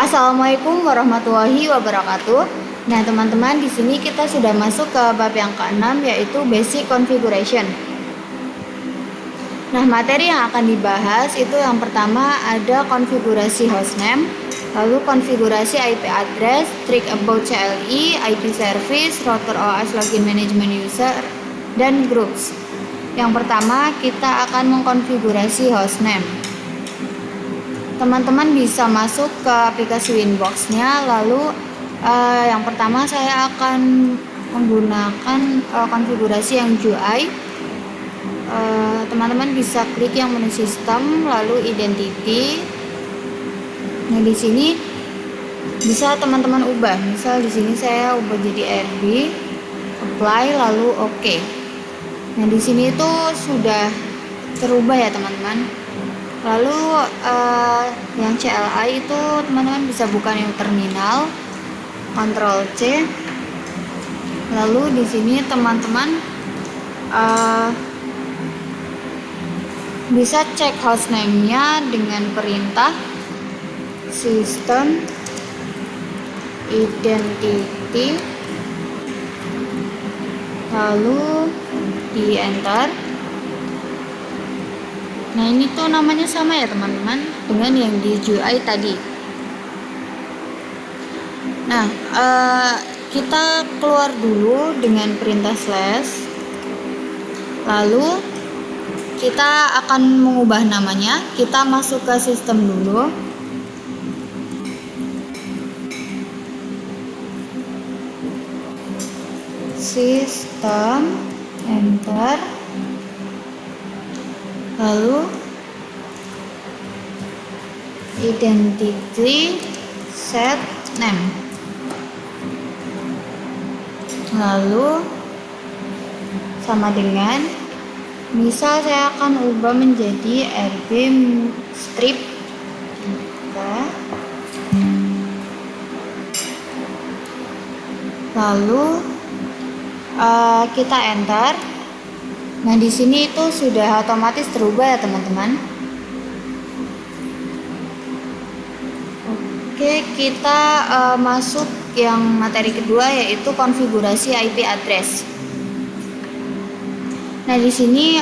Assalamualaikum warahmatullahi wabarakatuh. Nah, teman-teman, di sini kita sudah masuk ke bab yang ke-6 yaitu basic configuration. Nah, materi yang akan dibahas itu yang pertama ada konfigurasi hostname, lalu konfigurasi IP address, trick about CLI, IP service, router OS login management user, dan groups. Yang pertama, kita akan mengkonfigurasi hostname. Teman-teman bisa masuk ke aplikasi Winbox-nya, lalu yang pertama saya akan menggunakan konfigurasi yang GUI. Teman-teman bisa klik yang menu sistem, lalu identity. Nah, di sini bisa teman-teman ubah. Misal di sini saya ubah jadi RB, apply, lalu OK. Nah, di sini itu sudah terubah ya, teman-teman. Lalu yang CLI itu teman-teman bisa buka new terminal, Ctrl C. Lalu di sini teman-teman bisa cek hostname-nya dengan perintah system identity, lalu di enter. Nah, ini tuh namanya sama ya teman-teman dengan yang di GUI tadi. Nah, kita keluar dulu dengan perintah slash, lalu kita akan mengubah namanya. Kita masuk ke sistem dulu, sistem, enter, lalu identity set name, lalu sama dengan, misal saya akan ubah menjadi RB strip. Lalu kita enter. Nah, di sini itu sudah otomatis terubah ya teman-teman. Oke, kita masuk yang materi kedua yaitu konfigurasi IP address. Nah, di sini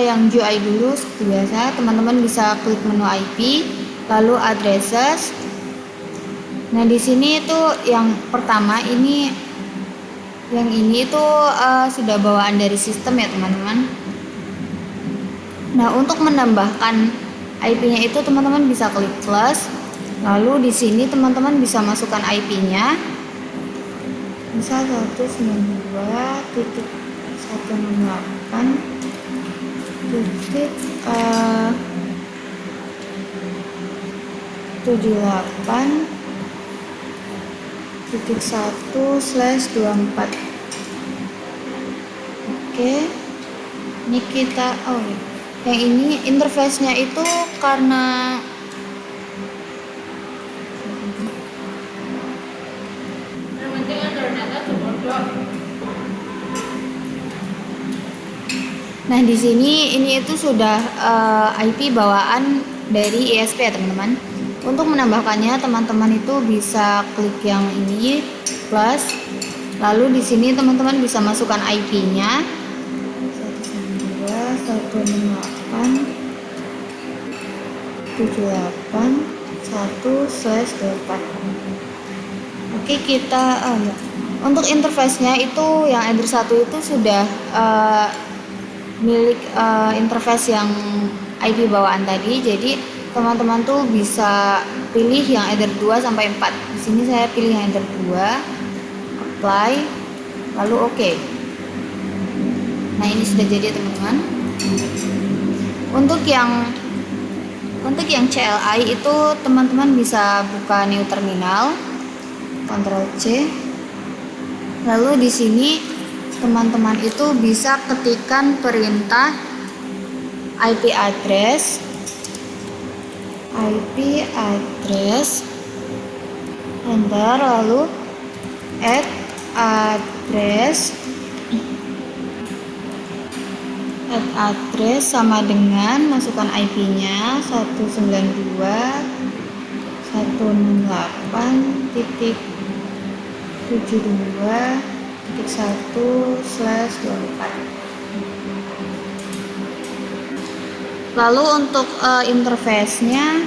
yang GUI dulu seperti biasa, teman-teman bisa klik menu IP, lalu addresses. Nah, di sini itu yang pertama ini, yang ini itu sudah bawaan dari sistem ya teman-teman. Nah, untuk menambahkan IP-nya itu teman-teman bisa klik plus, lalu di sini teman-teman bisa masukkan IP-nya. Misal 168.168.1/24. Oke, ini kita yang ini interface-nya itu karena nah, di sini ini itu sudah IP bawaan dari ISP ya teman-teman. Untuk menambahkannya teman-teman itu bisa klik yang ini plus, lalu di sini teman-teman bisa masukkan IP-nya 192.168.1/24. Oke, kita untuk interface-nya itu yang Ender 1 itu sudah milik interface yang IP bawaan tadi. Jadi teman-teman tuh bisa pilih yang Ender 2 sampai 4. Di sini saya pilih yang Ender 2, apply, lalu OK. Nah, ini sudah jadi teman-teman. Untuk yang CLI itu teman-teman bisa buka new terminal, Ctrl C. Lalu di sini teman-teman itu bisa ketikkan perintah IP address, enter, lalu add address sama dengan masukkan IP-nya 192 168.72.1/24. Lalu untuk interface-nya,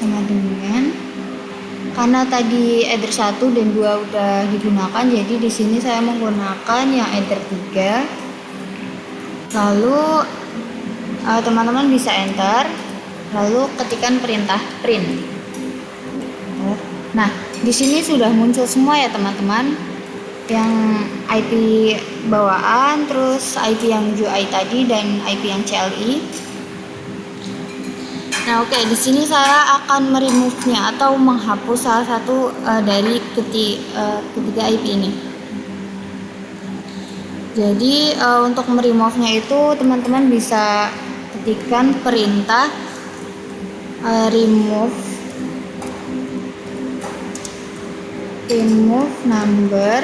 sama dengan, karena tadi header 1 dan 2 udah digunakan, jadi di sini saya menggunakan yang header 3. Lalu teman-teman bisa enter, lalu ketikkan perintah print. Nah, di sini sudah muncul semua ya teman-teman, yang IP bawaan, terus IP yang GUI tadi, dan IP yang CLI. Nah, oke, di sini saya akan meremove-nya atau menghapus salah satu dari ketiga IP ini. Jadi untuk meremove-nya itu teman-teman bisa ketikkan perintah remove number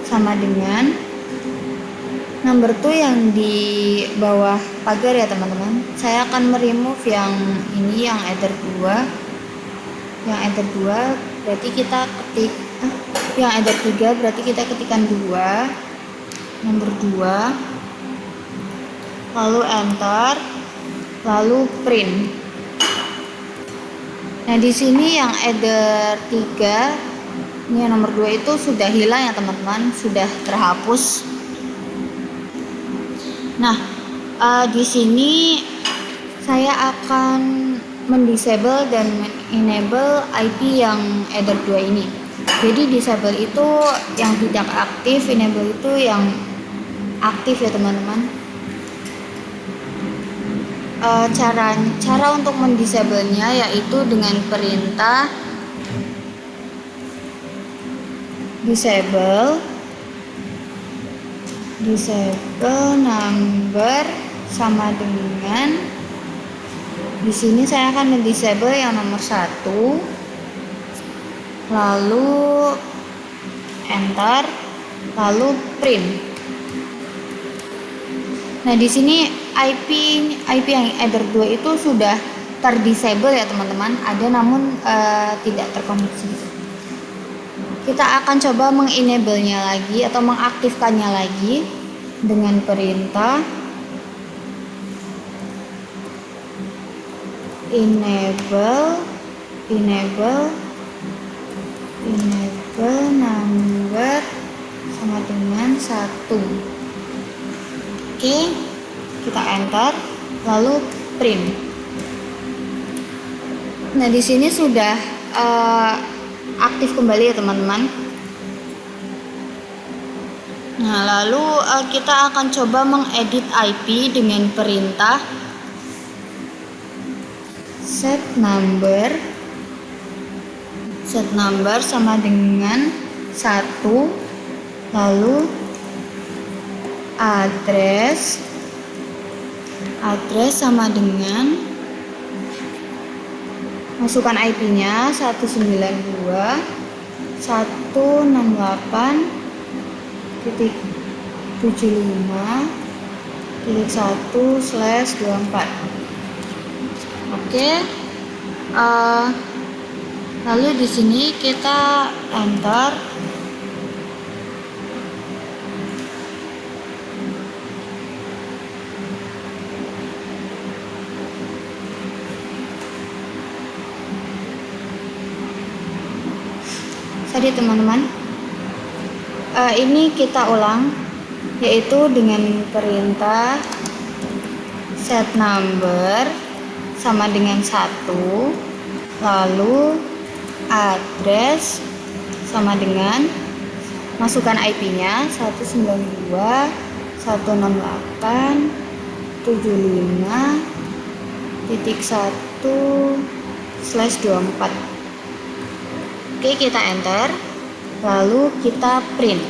sama dengan number tuh yang di bawah pagar ya teman-teman. Saya akan meremove yang ini, yang header 2. Yang header 2 berarti kita ketik yang header 3 berarti kita ketikkan 2, nomor 2, lalu enter, lalu print. Nah, di sini yang header 3 ini yang nomor 2 itu sudah hilang ya teman-teman, sudah terhapus. Nah, di sini saya akan mendisable dan enable IP yang header 2 ini. Jadi disable itu yang tidak aktif, enable itu yang aktif ya teman-teman. Cara untuk mendisable-nya yaitu dengan perintah disable number sama dengan, di sini saya akan mendisable yang nomor 1, lalu enter, lalu print. Nah, di sini IP yang header 2 itu sudah terdisable ya teman-teman, ada namun tidak terkoneksi. Kita akan coba mengenable-nya lagi atau mengaktifkannya lagi dengan perintah enable number sama dengan 1. Oke, kita enter, lalu print. Nah, di sini sudah aktif kembali ya teman-teman. Nah, lalu kita akan coba mengedit IP dengan perintah set number sama dengan 1, lalu address sama dengan, masukkan IP-nya 192.168.1/24. Oke. Lalu di sini kita enter. Tadi teman-teman, ini kita ulang, yaitu dengan perintah set number sama dengan 1, lalu address sama dengan, masukkan IP-nya 192.168.1/24. Oke, kita enter, lalu kita print.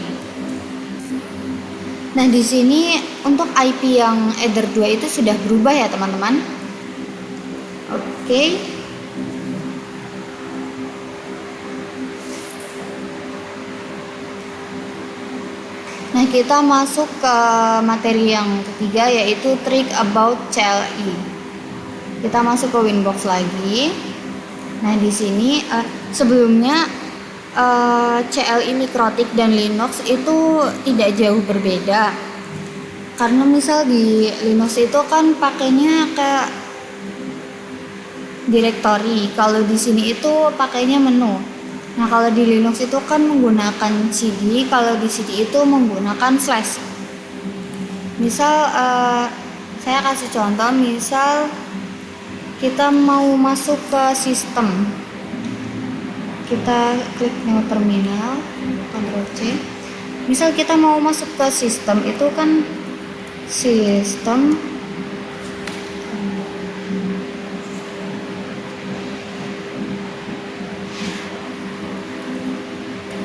Nah, di sini untuk IP yang header 2 itu sudah berubah ya teman-teman. Oke. Nah, kita masuk ke materi yang ketiga, yaitu trick about CLI. Kita masuk ke Winbox lagi. Nah, di sini sebelumnya CLI Mikrotik dan Linux itu tidak jauh berbeda. Karena misal di Linux itu kan pakainya kayak directory, kalau di sini itu pakainya menu. Nah, kalau di Linux itu kan menggunakan CD, kalau di CD itu menggunakan slash. Misal saya kasih contoh, misal kita mau masuk ke sistem, kita klik new terminal, Ctrl C. Misal kita mau masuk ke sistem, itu kan sistem,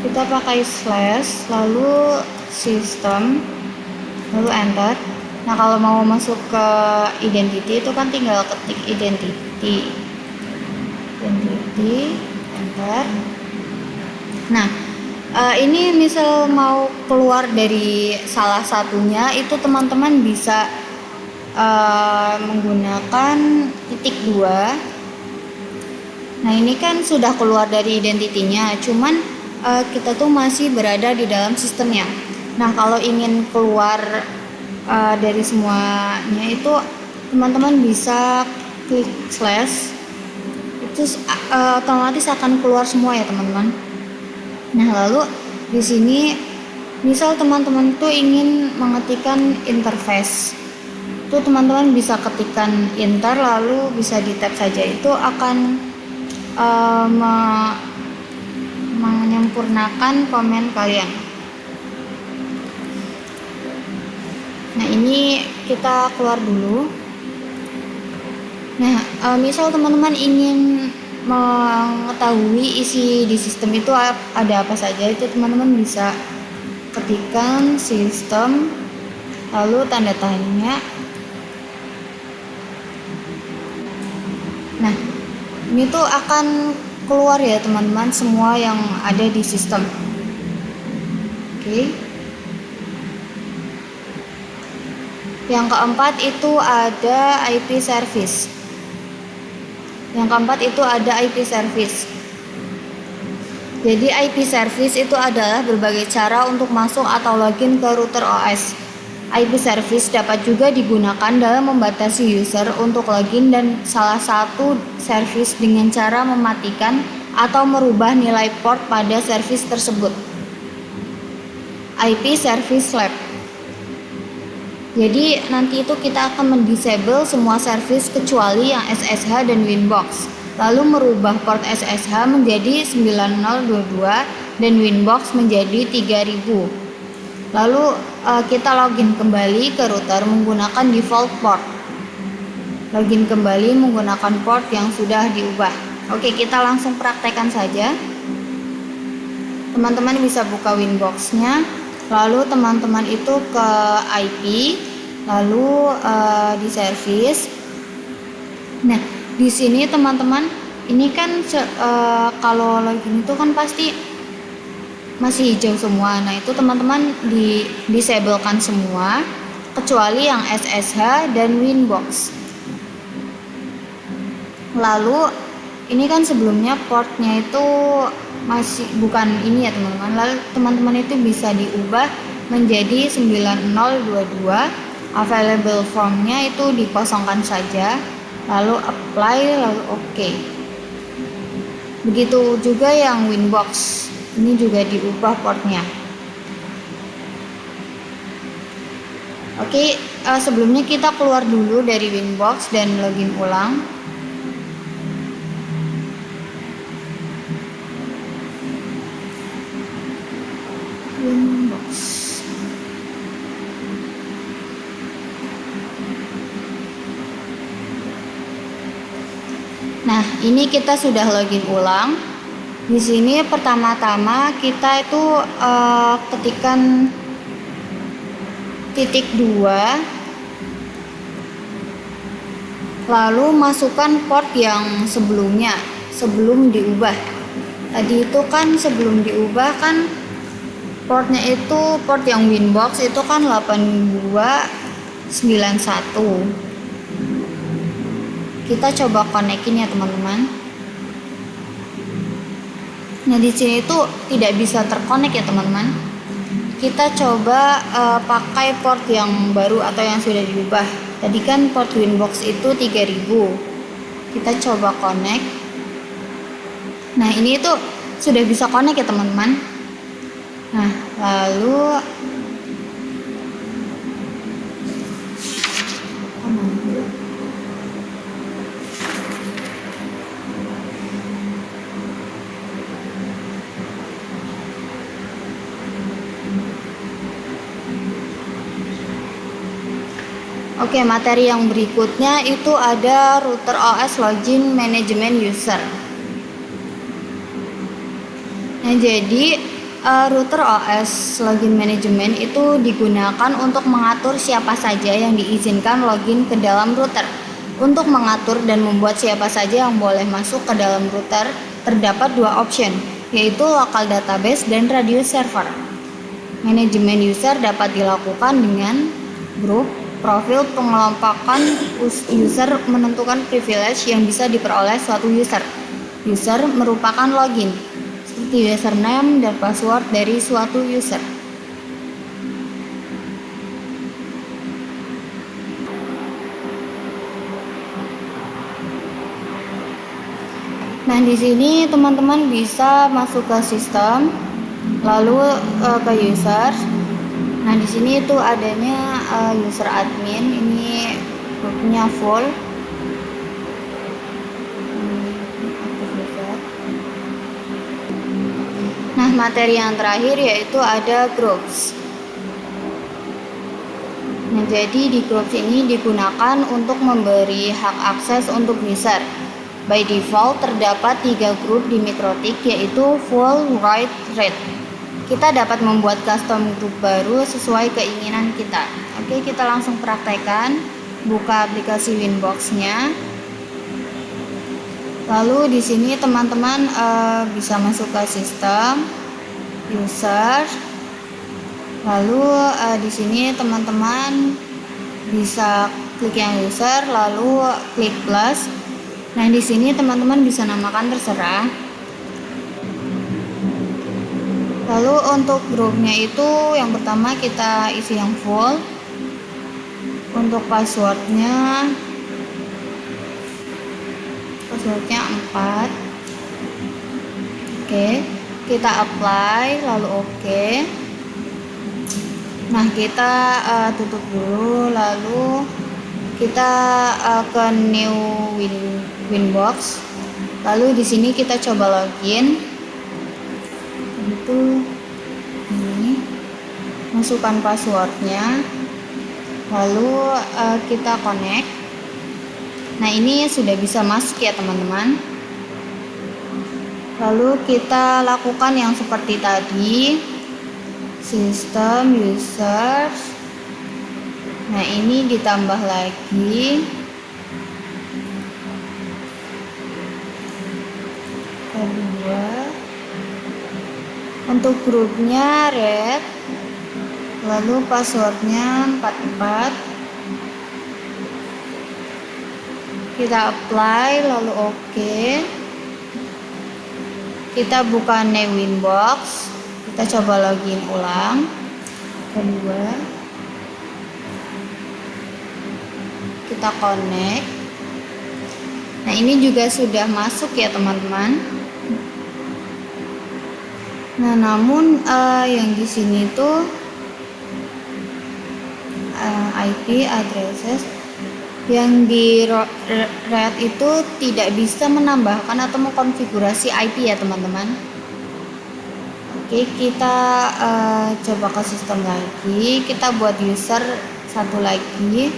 kita pakai slash lalu sistem lalu enter. Nah, kalau mau masuk ke identity itu kan tinggal ketik identity enter. Nah, ini misal mau keluar dari salah satunya, itu teman-teman bisa menggunakan titik 2. Nah, ini kan sudah keluar dari identitinya, cuman kita tuh masih berada di dalam sistemnya. Nah, kalau ingin keluar dari semuanya itu teman-teman bisa klik slash, itu otomatis akan keluar semua ya teman-teman. Nah, lalu di sini misal teman-teman tuh ingin mengetikkan interface, itu teman-teman bisa ketikkan enter lalu bisa di tab saja, itu akan menyempurnakan komen kalian. Nah, ini kita keluar dulu. Nah, misal teman-teman ingin mengetahui isi di sistem itu ada apa saja, itu teman-teman bisa ketikkan sistem lalu tanda tanya. Nah, ini tuh akan keluar ya teman-teman semua yang ada di sistem. Oke. Yang keempat itu ada IP service. Jadi IP service itu adalah berbagai cara untuk masuk atau login ke router OS. IP service dapat juga digunakan dalam membatasi user untuk login dan salah satu service dengan cara mematikan atau merubah nilai port pada service tersebut. IP service lab. Jadi nanti itu kita akan mendisable semua service kecuali yang SSH dan Winbox, lalu merubah port SSH menjadi 9022 dan Winbox menjadi 3000. Lalu kita login kembali ke router menggunakan default port. Login kembali menggunakan port yang sudah diubah. Oke, kita langsung praktekkan saja. Teman-teman bisa buka Winbox-nya, lalu teman-teman itu ke IP, lalu di service. Nah, di sini teman-teman, ini kan kalau login itu kan pasti masih hijau semua. Nah, itu teman-teman disablekan semua kecuali yang SSH dan Winbox. Lalu ini kan sebelumnya portnya itu masih bukan ini ya teman-teman. Lalu teman-teman itu bisa diubah menjadi 9022. Available formnya itu dikosongkan saja, lalu apply, lalu OK. Begitu juga yang Winbox, ini juga diubah portnya. Oke, sebelumnya kita keluar dulu dari Winbox dan login ulang. Winbox. Nah, ini kita sudah login ulang. Di sini pertama-tama kita itu ketikkan titik 2, lalu masukkan port yang sebelumnya sebelum diubah. Tadi itu kan sebelum diubah kan Portnya itu port yang Winbox itu kan 8291. Kita coba konekin ya teman-teman. Nah di sini tuh tidak bisa terkonek ya teman-teman. Kita coba pakai port yang baru atau yang sudah diubah. Tadi kan port Winbox itu 3000. Kita coba connect. Nah ini tuh sudah bisa connect ya teman-teman. Nah lalu Oke, materi yang berikutnya itu ada router OS login management user. Nah, jadi router OS login management itu digunakan untuk mengatur siapa saja yang diizinkan login ke dalam router. Untuk mengatur dan membuat siapa saja yang boleh masuk ke dalam router, terdapat dua option, yaitu local database dan radio server. Manajemen user dapat dilakukan dengan grup, profil, pengelompokan user, menentukan privilege yang bisa diperoleh suatu user. User merupakan login, seperti username dan password dari suatu user. Nah, di sini teman-teman bisa masuk ke sistem, lalu ke user. Nah, di sini itu adanya user admin, ini grupnya full. Nah, materi yang terakhir yaitu ada groups. Nah, jadi di groups ini digunakan untuk memberi hak akses untuk user. By default terdapat 3 grup di Mikrotik, yaitu full, write, read. Kita dapat membuat custom group baru sesuai keinginan kita. Oke, kita langsung praktekkan. Buka aplikasi Winbox-nya. Lalu di sini teman-teman bisa masuk ke sistem, user. Lalu di sini teman-teman bisa klik yang user, lalu klik plus. Nah, di sini teman-teman bisa namakan terserah. Lalu untuk grupnya itu yang pertama kita isi yang full. Untuk passwordnya 4. Oke, kita apply lalu oke. Nah, kita tutup dulu, lalu kita ke new Winbox. Lalu di sini kita coba login. Itu ini masukkan passwordnya, lalu kita connect. Nah, ini sudah bisa masuk ya teman-teman. Lalu kita lakukan yang seperti tadi, sistem users. Nah, ini ditambah lagi kedua. Untuk grupnya red, lalu passwordnya 44. Kita apply lalu oke. Kita buka new Winbox, kita coba login ulang. Kedua, kita connect. Nah, ini juga sudah masuk ya teman-teman. Nah, namun yang di sini tuh IP addresses yang di red itu tidak bisa menambahkan atau mengkonfigurasi IP ya teman-teman. Oke, kita coba ke sistem lagi. Kita buat user satu lagi.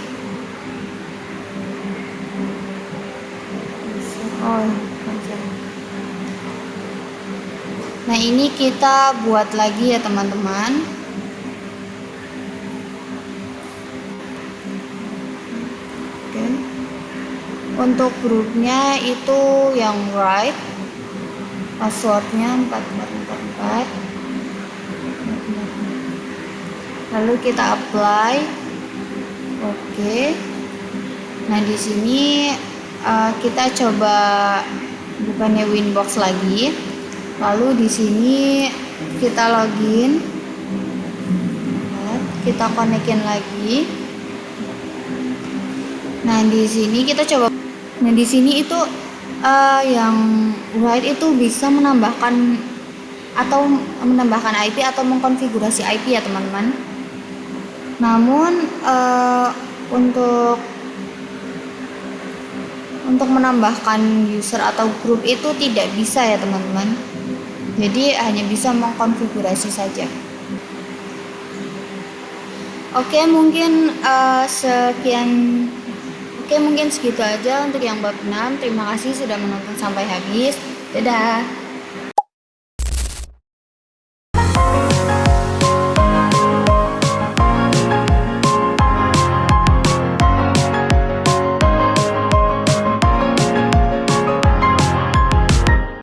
Nah, ini kita buat lagi ya teman-teman. Oke. Untuk grupnya itu yang right, passwordnya 4444. lalu kita apply. Oke. Nah, di sini kita coba bukannya Winbox lagi. Lalu di sini kita login. Kita konekin lagi. Nah, di sini kita coba. Nah, di sini itu yang write itu bisa menambahkan IP atau mengkonfigurasi IP ya teman-teman. Namun untuk menambahkan user atau grup itu tidak bisa ya teman-teman. Jadi hanya bisa mengkonfigurasi saja. Oke, mungkin segitu aja untuk yang bab 6. Terima kasih sudah menonton sampai habis. Dadah.